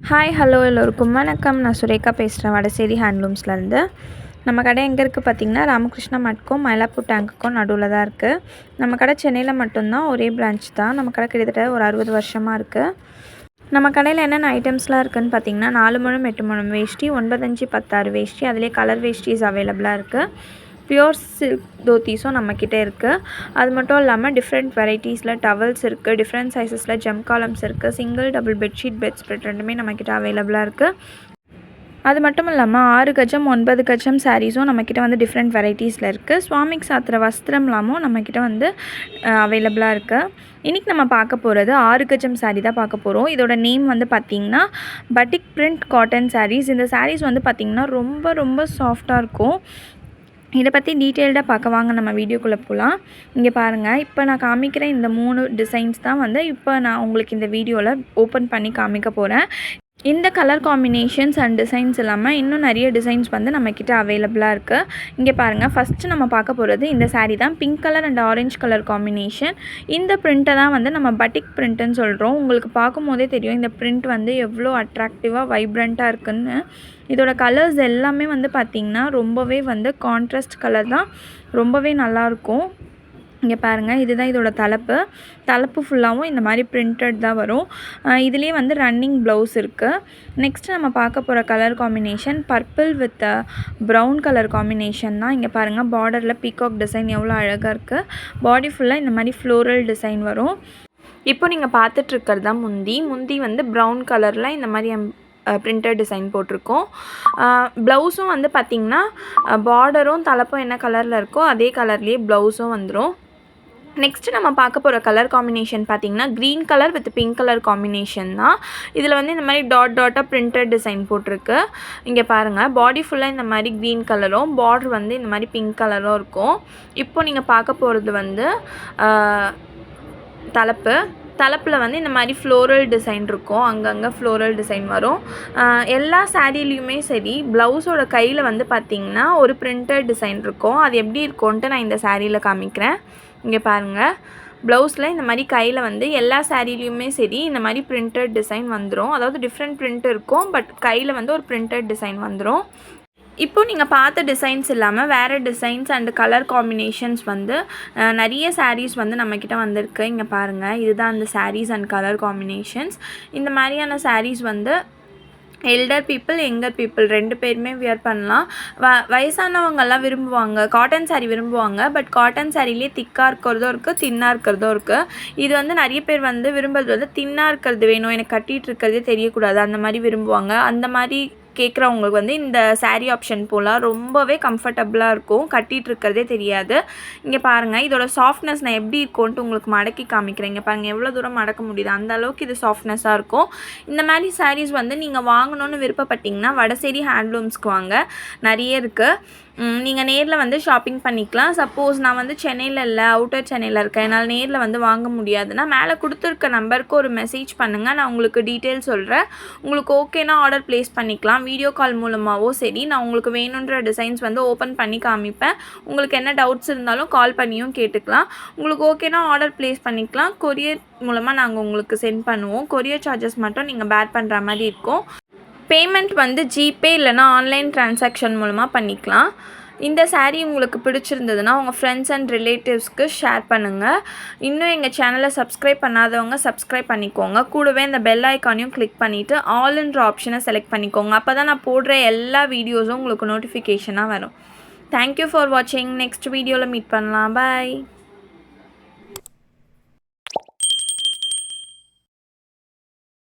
Hi hello எல்லோருக்கும் வணக்கம். நான் சுரேகா பேசுகிறேன் வடசேரி ஹேண்ட்லூம்ஸ்லேருந்து. நம்ம கடை எங்கே இருக்குது பார்த்திங்கன்னா, ராமகிருஷ்ணா மட்க்கும் மயிலாப்பூர் டேங்க்குக்கும் நடுவில் தான் இருக்குது. நம்ம கடை சென்னையில் மட்டும்தான், ஒரே பிரான்ச் தான். நம்ம கடை கிட்டத்தட்ட ஒரு 60 வருஷமாக இருக்குது. நம்ம கடையில் என்னென்ன ஐட்டம்ஸ்லாம் இருக்குதுன்னு பார்த்திங்கன்னா, 4 முழம் 8 முழம் வேஷ்டி, 9 5 16 வேஷ்டி, அதிலே கலர் வேஷ்டிஸ் அவைலபிளாக இருக்குது. பியூர் சில்க் தோத்தீஸும் நம்மக்கிட்ட இருக்குது. அது மட்டும் இல்லாமல் டிஃப்ரெண்ட் வெரைட்டிஸில் டவல்ஸ் இருக்குது, டிஃப்ரெண்ட் சைஸஸில் ஜம் காலம்ஸ் இருக்குது, single double bedsheet bedspread ரெண்டுமே நம்மக்கிட்ட அவைலபிளாக இருக்குது. அது மட்டும் இல்லாமல் 6 கஜம் 9 கஜம் சாரீஸும் நம்மக்கிட்ட வந்து டிஃப்ரெண்ட் வெரைட்டிஸில் இருக்குது. சுவாமிக்கு சாத்திர வஸ்திரம்லாமும் நம்மக்கிட்ட வந்து அவைலபிளாக இருக்குது. இன்றைக்கி நம்ம பார்க்க போகிறது 6 கஜம் சாரீ தான் பார்க்க போகிறோம். இதோட நேம் வந்து பார்த்திங்கன்னா பட்டிக் பிரிண்ட் காட்டன் சாரீஸ். இந்த சாரீஸ் வந்து பார்த்திங்கன்னா ரொம்ப ரொம்ப சாஃப்டாக இருக்கும். இதை பற்றி டீட்டெயில்டாக பார்க்க வாங்க நம்ம வீடியோக்குள்ளே போகலாம். இங்கே பாருங்கள், இப்போ நான் காமிக்கிற இந்த 3 டிசைன்ஸ் தான் வந்து இப்போ நான் உங்களுக்கு இந்த வீடியோவில் ஓப்பன் பண்ணி காமிக்க போகிறேன். இந்த கலர் காம்பினேஷன்ஸ் அண்ட் டிசைன்ஸ் இல்லாமல் இன்னும் நிறைய டிசைன்ஸ் வந்து நம்மக்கிட்ட அவைலபிளாக இருக்குது. இங்கே பாருங்கள், ஃபஸ்ட்டு நம்ம பார்க்க போகிறது இந்த சாரீ தான். Pink colour and orange colour combination. இந்த பிரிண்ட்டை தான் வந்து நம்ம பட்டிக் பிரிண்ட்டுன்னு சொல்கிறோம். உங்களுக்கு பார்க்கும் போதே தெரியும் இந்த பிரிண்ட் வந்து எவ்வளோ அட்ராக்டிவாக வைப்ரண்ட்டாக இருக்குதுன்னு. இதோட கலர்ஸ் எல்லாமே வந்து பார்த்திங்கன்னா ரொம்பவே வந்து கான்ட்ராஸ்ட் கலர் தான், ரொம்பவே நல்லாயிருக்கும். இங்கே பாருங்கள், இதுதான் இதோட தலைப்பு ஃபுல்லாகவும் இந்த மாதிரி பிரிண்டட் தான் வரும். இதுலேயே வந்து ரன்னிங் ப்ளவுஸ் இருக்குது. நெக்ஸ்ட்டு நம்ம பார்க்க போகிற colour combination purple with brown colour combination தான். இங்கே பாருங்கள், பார்டரில் பீகாக் டிசைன் எவ்வளோ அழகாக இருக்குது. பாடி ஃபுல்லாக இந்த மாதிரி ஃப்ளோரல் டிசைன் வரும். இப்போ நீங்கள் பார்த்துட்ருக்கிறது தான் முந்தி வந்து ப்ரௌன் கலரில் இந்த மாதிரி பிரிண்டட் டிசைன் போட்டிருக்கோம். ப்ளவுஸும் வந்து பார்த்திங்கன்னா பார்டரும் தலைப்பும் என்ன கலரில் இருக்கோ அதே கலர்லேயே ப்ளவுஸும் வந்துடும். நெக்ஸ்ட்டு நம்ம பார்க்க போகிற கலர் காம்பினேஷன் பார்த்திங்கன்னா green colour with pink colour combination தான். இதில் வந்து இந்த மாதிரி டாட்டாக பிரிண்டட் டிசைன் போட்டிருக்கு. இங்கே பாருங்கள், பாடி ஃபுல்லாக இந்த மாதிரி க்ரீன் கலரும் பார்டர் வந்து இந்த மாதிரி பிங்க் கலரும் இருக்கும். இப்போ நீங்கள் பார்க்க போகிறது வந்து தலைப்பில் வந்து இந்த மாதிரி ஃப்ளோரல் டிசைன் இருக்கும். அங்கங்கே ஃப்ளோரல் டிசைன் வரும். எல்லா சாரீலையுமே சரி, ப்ளவுஸோட கையில் வந்து பார்த்திங்கன்னா ஒரு பிரிண்டட் டிசைன் இருக்கும். அது எப்படி இருக்கும்ன்ட்டு நான் இந்த சாரியில் காமிக்கிறேன். இங்கே பாருங்கள், ப்ளவுஸில் இந்த மாதிரி கையில் வந்து எல்லா சாரீலையுமே சரி இந்த மாதிரி பிரிண்டட் டிசைன் வந்துடும். அதாவது டிஃப்ரெண்ட் பிரிண்ட் இருக்கும், பட் கையில் வந்து ஒரு பிரிண்டட் டிசைன் வந்துடும். இப்போது நீங்கள் பார்த்த டிசைன்ஸ் இல்லாமல் வேறு டிசைன்ஸ் அண்டு கலர் காம்பினேஷன்ஸ் வந்து நிறைய சாரீஸ் வந்து நம்மக்கிட்ட வந்திருக்கு. இங்கே பாருங்கள், இதுதான் அந்த சாரீஸ் அண்ட் கலர் காம்பினேஷன்ஸ். இந்த மாதிரியான சாரீஸ் வந்து எல்டர் பீப்புள் யங்கர் பீப்புள் 2 பேருமே வியர் பண்ணலாம். வயசானவங்கெல்லாம் விரும்புவாங்க, காட்டன் சாரீ விரும்புவாங்க. பட் காட்டன் சாரீலேயே திக்காக இருக்கிறதும் இருக்குது, தின்னாக இருக்கிறதும் இருக்குது. இது வந்து நிறைய பேர் வந்து விரும்புறது வந்து தின்னாக இருக்கிறது வேணும், எனக்கு கட்டிகிட்டு இருக்கிறதே தெரியக்கூடாது, அந்த மாதிரி விரும்புவாங்க. அந்த மாதிரி கேட்குறவங்களுக்கு வந்து இந்த சாரீ ஆப்ஷன் போல் ரொம்பவே கம்ஃபர்டபுளாக இருக்கும், கட்டிகிட்டு இருக்கிறதே தெரியாது. இங்கே பாருங்கள், இதோட சாஃப்ட்னஸ் நான் எப்படி இருக்கும்ன்ட்டு உங்களுக்கு மடக்கி காமிக்கிறேன். இங்கே பாருங்கள், எவ்வளோ தூரம் மடக்க முடியுது, அந்த அளவுக்கு இது சாஃப்ட்னஸாக இருக்கும். இந்த மாதிரி சாரீஸ் வந்து நீங்கள் வாங்கணுன்னு விருப்பப்பட்டிங்கன்னா வடசேரி ஹேண்ட்லூம்ஸ்க்கு வாங்க, நிறைய இருக்குது. நீங்கள் நேரில் வந்து ஷாப்பிங் பண்ணிக்கலாம். சப்போஸ் நான் வந்து சென்னையில் இல்லை, அவுட்டர் சென்னையில் இருக்கேன், என்னால் நேரில் வந்து வாங்க முடியாதுன்னா மேலே கொடுத்துருக்க நம்பருக்கு ஒரு மெசேஜ் பண்ணுங்கள், நான் உங்களுக்கு டீட்டெயில் சொல்கிறேன். உங்களுக்கு ஓகேனா ஆர்டர் ப்ளேஸ் பண்ணிக்கலாம். வீடியோ கால் மூலமாகவோ சரி, நான் உங்களுக்கு வேணுன்ற டிசைன்ஸ் வந்து ஓப்பன் பண்ணி காமிப்பேன். உங்களுக்கு என்ன டவுட்ஸ் இருந்தாலும் கால் பண்ணியும் கேட்டுக்கலாம். உங்களுக்கு ஓகேனா ஆர்டர் ப்ளேஸ் பண்ணிக்கலாம். கொரியர் மூலமாக நாங்கள் உங்களுக்கு சென்ட் பண்ணுவோம். கொரியர் சார்ஜஸ் மட்டும் நீங்கள் பேர் பண்ணுற மாதிரி இருக்கும். பேமெண்ட் வந்து ஜிபே இல்லைனா ஆன்லைன் ட்ரான்சாக்ஷன் மூலமாக பண்ணிக்கலாம். இந்த சாரீ உங்களுக்கு பிடிச்சிருந்ததுன்னா உங்கள் ஃப்ரெண்ட்ஸ் அண்ட் ரிலேட்டிவ்ஸ்க்கு ஷேர் பண்ணுங்கள். இன்னும் எங்கள் சேனலை சப்ஸ்கிரைப் பண்ணாதவங்க சப்ஸ்கிரைப் பண்ணிக்கோங்க. கூடவே இந்த பெல் ஐக்கானையும் கிளிக் பண்ணிவிட்டு ஆல்ன்ற ஆப்ஷனை செலக்ட் பண்ணிக்கோங்க. அப்போ தான் நான் போடுற எல்லா வீடியோஸும் உங்களுக்கு நோட்டிஃபிகேஷனாக வரும். தேங்க்யூ ஃபார் வாட்சிங். நெக்ஸ்ட் வீடியோவில் மீட் பண்ணலாம். பாய்.